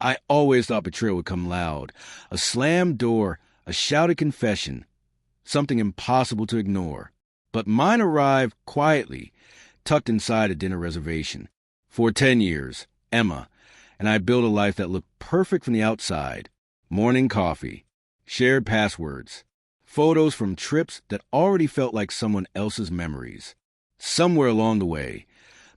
I always thought betrayal would come loud. A slammed door, a shouted confession, something impossible to ignore. But mine arrived quietly, tucked inside a dinner reservation. For 10 years, Emma and I built a life that looked perfect from the outside. Morning coffee, shared passwords, photos from trips that already felt like someone else's memories. Somewhere along the way,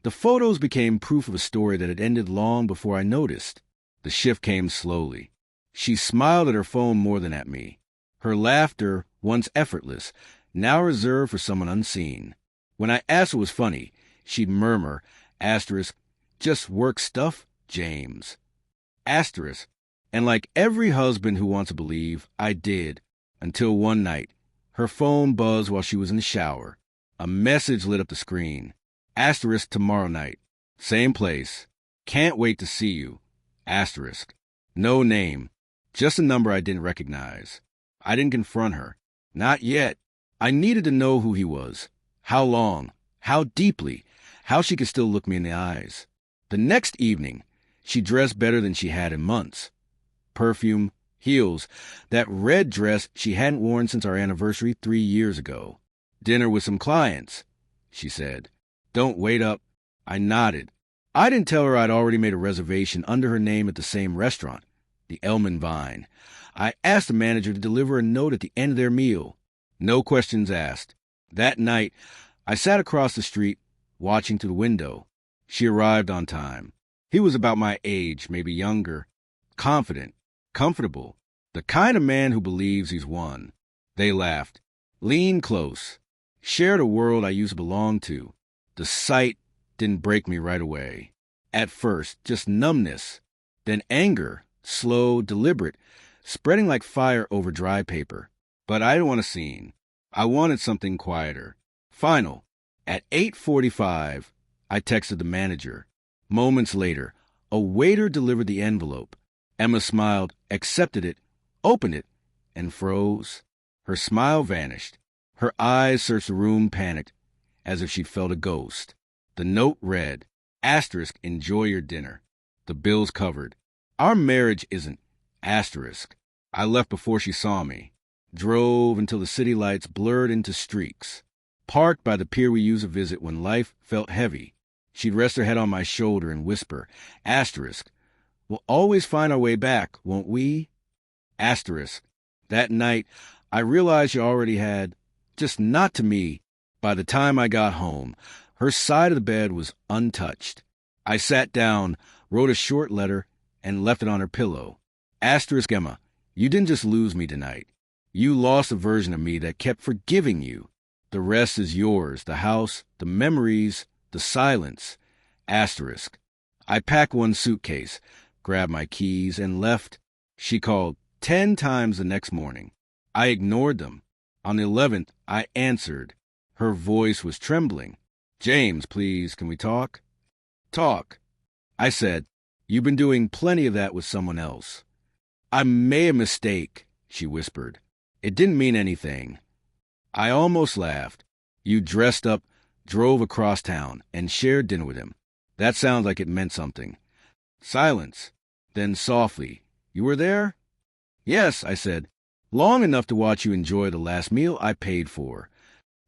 the photos became proof of a story that had ended long before I noticed. The shift came slowly. She smiled at her phone more than at me. Her laughter, once effortless, now reserved for someone unseen. When I asked what was funny, she'd murmur, asterisk, just work stuff, James. Asterisk. And like every husband who wants to believe, I did. Until one night, her phone buzzed while she was in the shower. A message lit up the screen. Asterisk tomorrow night. Same place. Can't wait to see you. Asterisk. No name. Just a number I didn't recognize. I didn't confront her. Not yet. I needed to know who he was. How long. How deeply. How she could still look me in the eyes. The next evening, she dressed better than she had in months. Perfume, heels, that red dress she hadn't worn since our anniversary 3 years ago. Dinner with some clients, she said. Don't wait up. I nodded. I didn't tell her I'd already made a reservation under her name at the same restaurant, the Elm & Vine. I asked the manager to deliver a note at the end of their meal. No questions asked. That night, I sat across the street, watching through the window. She arrived on time. He was about my age, maybe younger, confident, comfortable, the kind of man who believes he's won. They laughed, leaned close, shared a world I used to belong to. The sight didn't break me right away. At first, just numbness, then anger, slow, deliberate, spreading like fire over dry paper. But I didn't want a scene. I wanted something quieter. Final. At 8:45, I texted the manager. Moments later, a waiter delivered the envelope. Emma smiled, accepted it, opened it, and froze. Her smile vanished. Her eyes searched the room, panicked, as if she'd felt a ghost. The note read, asterisk, enjoy your dinner. The bill's covered. Our marriage isn't, asterisk. I left before she saw me. Drove until the city lights blurred into streaks. Parked by the pier we used to visit when life felt heavy. She'd rest her head on my shoulder and whisper, asterisk, we'll always find our way back, won't we? Asterisk. That night, I realized she already had, just not to me. By the time I got home, her side of the bed was untouched. I sat down, wrote a short letter, and left it on her pillow. Asterisk Emma, you didn't just lose me tonight. You lost a version of me that kept forgiving you. The rest is yours, the house, the memories, the silence. Asterisk. I packed one suitcase, grabbed my keys, and left. She called 10 times the next morning. I ignored them. On the 11th, I answered. Her voice was trembling. James, please, can we talk? Talk. I said, you've been doing plenty of that with someone else. I made a mistake, she whispered. It didn't mean anything. I almost laughed. You dressed up, drove across town, and shared dinner with him. That sounds like it meant something. Silence. Then softly, you were there? Yes, I said. Long enough to watch you enjoy the last meal I paid for.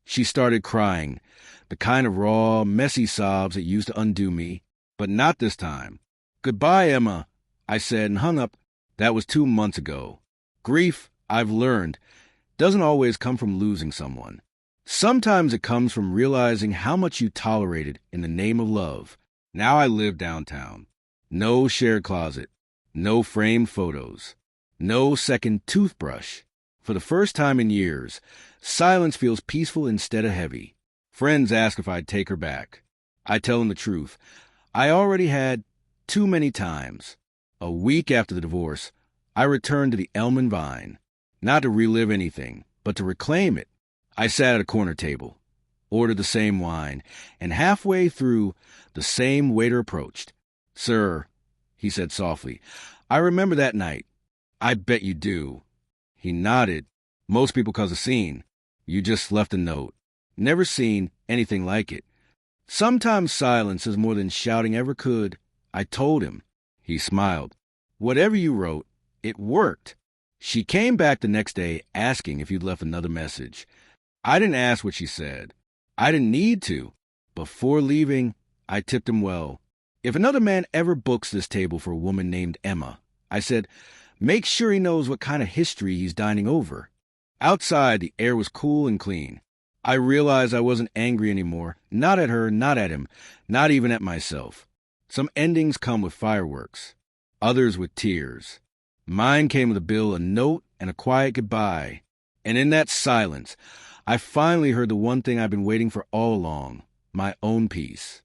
She started crying, the kind of raw, messy sobs that used to undo me, but not this time. Goodbye, Emma, I said and hung up. That was 2 months ago. Grief, I've learned, doesn't always come from losing someone. Sometimes it comes from realizing how much you tolerated in the name of love. Now I live downtown. No shared closet. No framed photos. No second toothbrush. For the first time in years, silence feels peaceful instead of heavy. Friends ask if I'd take her back. I tell them the truth. I already had too many times. A week after the divorce, I returned to the Elm & Vine. Not to relive anything, but to reclaim it. I sat at a corner table, ordered the same wine, and halfway through, the same waiter approached. Sir, he said softly, I remember that night. I bet you do. He nodded. Most people cause a scene. You just left a note. Never seen anything like it. Sometimes silence is more than shouting ever could. I told him. He smiled. Whatever you wrote, it worked. She came back the next day asking if you'd left another message. I didn't ask what she said. I didn't need to. Before leaving, I tipped him well. If another man ever books this table for a woman named Emma, I said, make sure he knows what kind of history he's dining over. Outside, the air was cool and clean. I realized I wasn't angry anymore. Not at her, not at him, not even at myself. Some endings come with fireworks, others with tears. Mine came with a bill, a note, and a quiet goodbye. And in that silence, I finally heard the one thing I've been waiting for all along, my own peace.